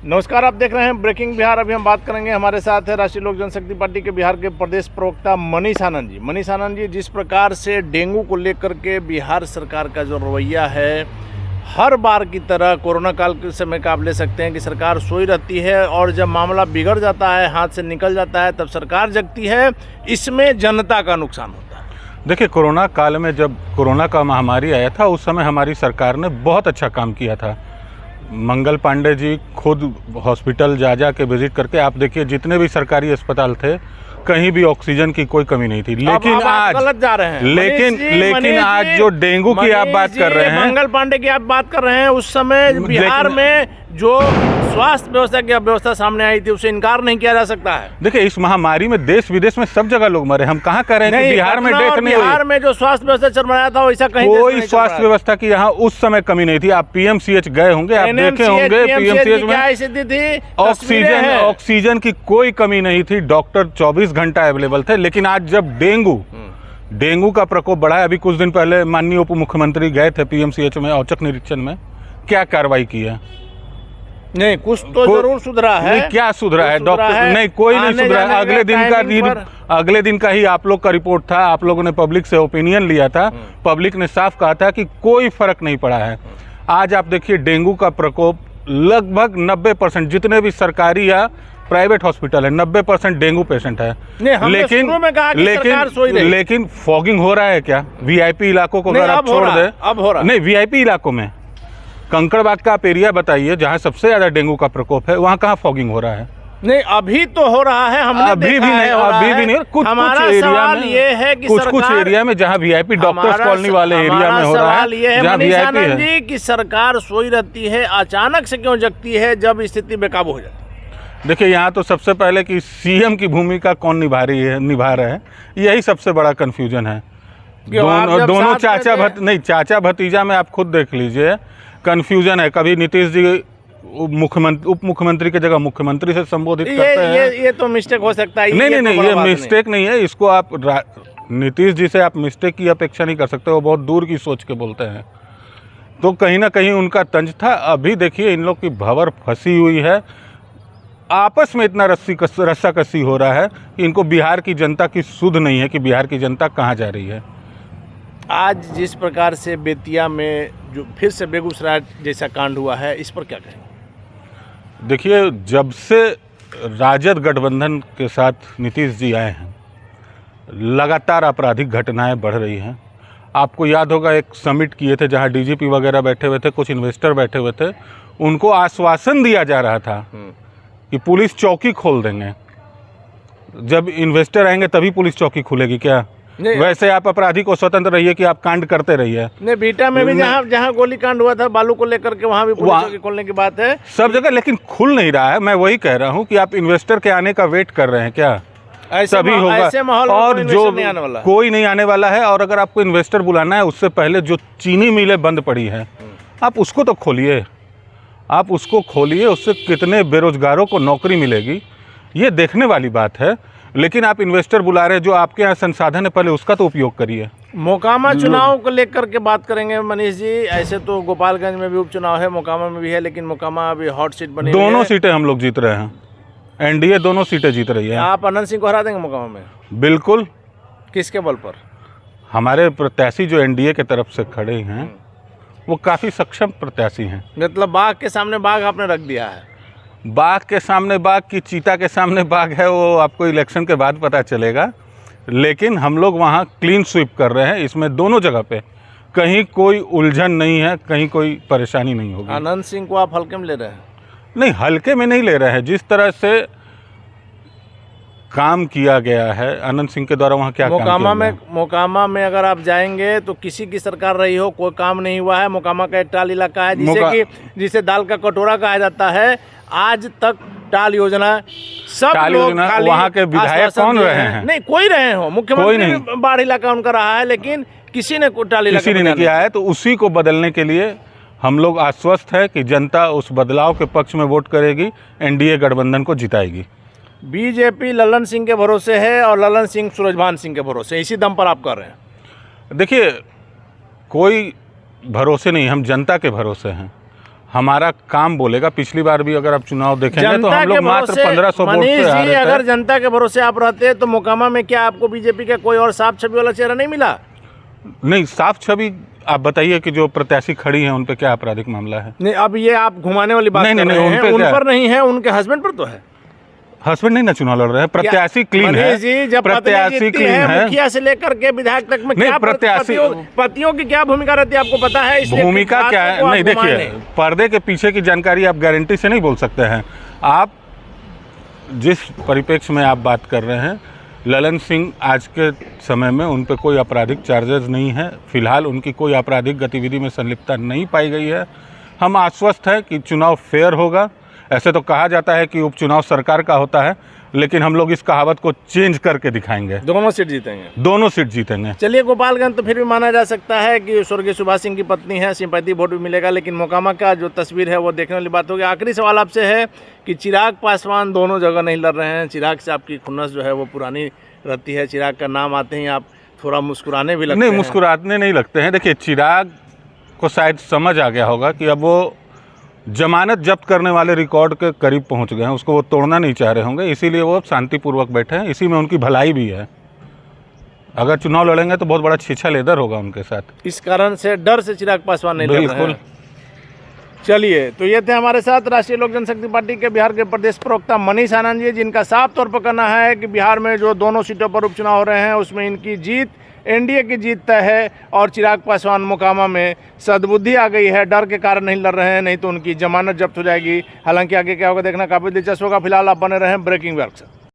नमस्कार, आप देख रहे हैं ब्रेकिंग बिहार। अभी हम बात करेंगे, हमारे साथ है राष्ट्रीय लोक जनशक्ति पार्टी के बिहार के प्रदेश प्रवक्ता मनीष आनंद जी। मनीष आनंद जी, जिस प्रकार से डेंगू को लेकर के बिहार सरकार का जो रवैया है, हर बार की तरह कोरोना काल के समय का आप ले सकते हैं कि सरकार सोई रहती है और जब मामला बिगड़ जाता है, हाथ से निकल जाता है, तब सरकार जगती है। इसमें जनता का नुकसान होता है। देखिए, कोरोना काल में जब कोरोना का महामारी आया था, उस समय हमारी सरकार ने बहुत अच्छा काम किया था। मंगल पांडे जी खुद हॉस्पिटल जा के विजिट करके, आप देखिए जितने भी सरकारी अस्पताल थे, कहीं भी ऑक्सीजन की कोई कमी नहीं थी। लेकिन आज गलत जा रहे हैं। लेकिन आज जो डेंगू की आप बात कर रहे हैं, मंगल पांडे की आप बात कर रहे हैं, उस समय बिहार में जो स्वास्थ्य व्यवस्था की अव्यवस्था सामने आई थी, उसे इनकार नहीं किया जा सकता है। देखिए, इस महामारी में देश विदेश में सब जगह लोग मरे। हम कहाँ कह रहे हैं कि बिहार में डेथ नहीं हुई। बिहार में जो स्वास्थ्य व्यवस्था चल रहा था, वैसा कहीं कोई स्वास्थ्य व्यवस्था की यहाँ उस समय कमी नहीं थी। आप पीएमसीएच गए होंगे, आप देखे होंगे पीएमसीएच में स्थिति थी, ऑक्सीजन की कोई कमी नहीं थी। डॉक्टर 24 घंटा अवेलेबल थे। लेकिन आज जब डेंगू का प्रकोप बढ़ा है, अभी कुछ दिन पहले माननीय उप मुख्यमंत्री गए थे पीएमसीएच में औचक निरीक्षण में, क्या कार्रवाई की है? नहीं, कुछ तो जरूर सुधरा है। नहीं, क्या सुधरा है? डॉक्टर नहीं, कोई नहीं सुधरा है। अगले दिन का ही आप लोग का रिपोर्ट था, आप लोगों ने पब्लिक से ओपिनियन लिया था, पब्लिक ने साफ कहा था कि कोई फर्क नहीं पड़ा है। आज आप देखिए, डेंगू का प्रकोप लगभग 90%, जितने भी सरकारी या प्राइवेट हॉस्पिटल है, 90% डेंगू पेशेंट है। लेकिन फॉगिंग हो रहा है क्या? वीआईपी इलाकों को अगर आप छोड़ दें, अब हो रहा नहीं, वीआईपी इलाकों में कंकड़बाग का आप एरिया बताइए जहाँ सबसे ज्यादा डेंगू का प्रकोप है, वहाँ कहाँ फॉगिंग हो रहा है? नहीं, अभी तो हो रहा है, हमने अभी भी नहीं। कुछ एरिया में ये है कि कुछ एरिया में जहाँ वीआईपी डॉक्टर्स कॉलोनी वाले एरिया में हो रहा है, जहाँ वीआईपी है जी, कि सरकार सोई रहती है, अचानक से क्यों जगती है जब स्थिति बेकाबू हो जाती है? देखिए, यहाँ तो सबसे पहले कि सीएम की भूमिका कौन निभा रहे हैं, यही सबसे बड़ा कंफ्यूजन है। दोनों चाचा भतीजा में आप खुद देख लीजिए, कंफ्यूजन है। कभी नीतीश जी उप मुख्यमंत्री की जगह मुख्यमंत्री से संबोधित करते हैं। ये तो मिस्टेक हो सकता है। नहीं, ये मिस्टेक नहीं है। इसको आप नीतीश जी से आप मिस्टेक की अपेक्षा नहीं कर सकते, वो बहुत दूर की सोच के बोलते हैं। तो कहीं ना कहीं उनका तंज था। अभी देखिए, इन लोग की भंवर फंसी हुई है, आपस में इतना रस्साकसी हो रहा है कि इनको बिहार की जनता की सुध नहीं है कि बिहार की जनता कहाँ जा रही है। आज जिस प्रकार से बेतिया में जो फिर से बेगूसराय जैसा कांड हुआ है, इस पर क्या कहेंगे? देखिए, जब से राजद गठबंधन के साथ नीतीश जी आए हैं, लगातार आपराधिक घटनाएं बढ़ रही हैं। आपको याद होगा, एक समिट किए थे जहां डीजीपी वगैरह बैठे हुए थे, कुछ इन्वेस्टर बैठे हुए थे, उनको आश्वासन दिया जा रहा था कि पुलिस चौकी खोल देंगे। जब इन्वेस्टर आएंगे तभी पुलिस चौकी खुलेगी क्या? वैसे आप अपराधी को स्वतंत्र रहिए कि आप कांड करते रहिए। नहीं, बीटा में भी जहाँ गोली कांड हुआ था बालू को लेकर के, वहाँ भी पुलिस चौकी खोलने की बात है सब जगह, लेकिन खुल नहीं रहा है। मैं वही कह रहा हूँ कि आप इन्वेस्टर के आने का वेट कर रहे हैं क्या? तभी होगा। और जो कोई नहीं आने वाला है। और अगर आपको इन्वेस्टर बुलाना है, उससे पहले जो चीनी मिलें बंद पड़ी हैं, आप उसको तो खोलिए। आप उसको खोलिए, उससे कितने बेरोजगारों को नौकरी मिलेगी, ये देखने वाली बात है। लेकिन आप इन्वेस्टर बुला रहे हैं, जो आपके यहाँ संसाधन है, पहले उसका तो उपयोग करिए। मोकामा चुनाव को लेकर के बात करेंगे मनीष जी। ऐसे तो गोपालगंज में भी उपचुनाव है, मोकामा में भी है, लेकिन मोकामा अभी हॉट सीट बनी। दोनों सीटें हम लोग जीत रहे हैं, एनडीए दोनों सीटें जीत रही है। आप अनंत सिंह को हरा देंगे मोकामा में? बिल्कुल। किसके बल पर? हमारे प्रत्याशी जो एनडीए के तरफ से खड़े हैं, वो काफ़ी सक्षम प्रत्याशी हैं। मतलब बाघ के सामने बाघ आपने रख दिया है? बाघ के सामने बाघ की चीता के सामने बाघ है, वो आपको इलेक्शन के बाद पता चलेगा। लेकिन हम लोग वहाँ क्लीन स्वीप कर रहे हैं। इसमें दोनों जगह पे कहीं कोई उलझन नहीं है, कहीं कोई परेशानी नहीं होगी। अनंत सिंह को आप हल्के में ले रहे हैं? नहीं, हल्के में नहीं ले रहे हैं। जिस तरह से काम किया गया है अनंत सिंह के द्वारा, वहाँ क्या मोकामा में अगर आप जाएंगे तो किसी की सरकार रही हो, कोई काम नहीं हुआ है। मोकामा का एक टाल इलाका है, जिसे दाल का कटोरा कहा जाता है। आज तक टाल योजना सब लोग, वहाँ के विधायक कौन रहे हैं? नहीं, कोई रहे हो, मुख्यमंत्री बाढ़ इलाका उनका रहा है, लेकिन किसी ने टाल इलाका नहीं किया है। तो उसी को बदलने के लिए हम लोग आश्वस्त है कि जनता उस बदलाव के पक्ष में वोट करेगी, एनडीए गठबंधन को जिताएगी। बीजेपी ललन सिंह के भरोसे है और ललन सिंह सूरजभान सिंह के भरोसे, इसी दम पर आप कर रहे हैं? देखिए, कोई भरोसे नहीं, हम जनता के भरोसे हैं। हमारा काम बोलेगा। पिछली बार भी अगर आप चुनाव देखेंगे तो जनता हम के लोग मात्र भरोसे 1500 वोट मनीष से हारे जी, थे। अगर जनता के भरोसे आप रहते तो मोकामा में क्या आपको बीजेपी का कोई और साफ छवि वाला चेहरा नहीं मिला? नहीं, साफ छवि आप बताइए कि जो प्रत्याशी खड़ी हैं उन पे क्या आपराधिक मामला है? नहीं, अब ये आप घुमाने वाली बात नहीं, कर नहीं, रहे उन हैं। पे उन क्या? पर नहीं है, उनके हस्बैंड पर तो है। हस्बैंड नहीं ना चुनाव लड़ रहे हैं, प्रत्याशी क्लीन है। मनीष जी, जब पत्नी प्रत्याशी जीतती क्लीन है, मुखिया से लेकर के विधायक तक में नहीं, क्या प्रत्याशी पतियों की क्या भूमिका रहती है आपको पता है? इसलिए भूमिका बातों क्या को है? आप नहीं, घुमा देखिए, लें। पर्दे के पीछे की जानकारी आप गारंटी से नहीं बोल सकते हैं। आप जिस परिप्रेक्ष्य में आप बात कर रहे हैं, ललन सिंह आज के समय में उन पे कोई आपराधिक चार्जेस नहीं है। फिलहाल उनकी कोई आपराधिक गतिविधि में संलिप्तता नहीं पाई गई है। हम आश्वस्त हैं कि चुनाव फेयर होगा। ऐसे तो कहा जाता है कि उपचुनाव सरकार का होता है, लेकिन हम लोग इस कहावत को चेंज करके दिखाएंगे। दोनों सीट जीतेंगे। दोनों सीट जीतेंगे। चलिए, गोपालगंज तो फिर भी माना जा सकता है कि स्वर्गीय सुभाष सिंह की पत्नी है, सिंपैथी वोट भी मिलेगा, लेकिन मोकामा का जो तस्वीर है वो देखने वाली बात होगी। आखिरी सवाल आपसे है कि चिराग पासवान दोनों जगह नहीं लड़ रहे हैं। चिराग से आपकी खुन्नस जो है वो पुरानी रहती है। चिराग का नाम आते ही आप थोड़ा मुस्कुराने भी लगते हैं। नहीं, मुस्कुराने नहीं लगते हैं। देखिए, चिराग को शायद समझ आ गया होगा कि अब वो जमानत जब्त करने वाले रिकॉर्ड के करीब पहुंच गए हैं, उसको वो तोड़ना नहीं चाह रहे होंगे, इसीलिए वो शांतिपूर्वक बैठे हैं। इसी में उनकी भलाई भी है। अगर चुनाव लड़ेंगे तो बहुत बड़ा छीछा लेदर होगा उनके साथ। इस कारण से डर से चिराग पासवान नहीं लड़ रहे बिल्कुल। हैं। चलिए, तो ये थे हमारे साथ राष्ट्रीय लोक जनशक्ति पार्टी के बिहार के प्रदेश प्रवक्ता मनीष आनंद जी, जिनका साफ तौर पर कहना है कि बिहार में जो दोनों सीटों पर उपचुनाव हो रहे हैं उसमें इनकी जीत, एनडीए की जीत तय है। और चिराग पासवान मोकामा में सद्बुद्धि आ गई है, डर के कारण नहीं लड़ रहे हैं, नहीं तो उनकी जमानत जब्त हो जाएगी। हालांकि आगे क्या होगा देखना काफ़ी दिलचस्प होगा। फिलहाल आप बने रहें ब्रेकिंग वर्क से।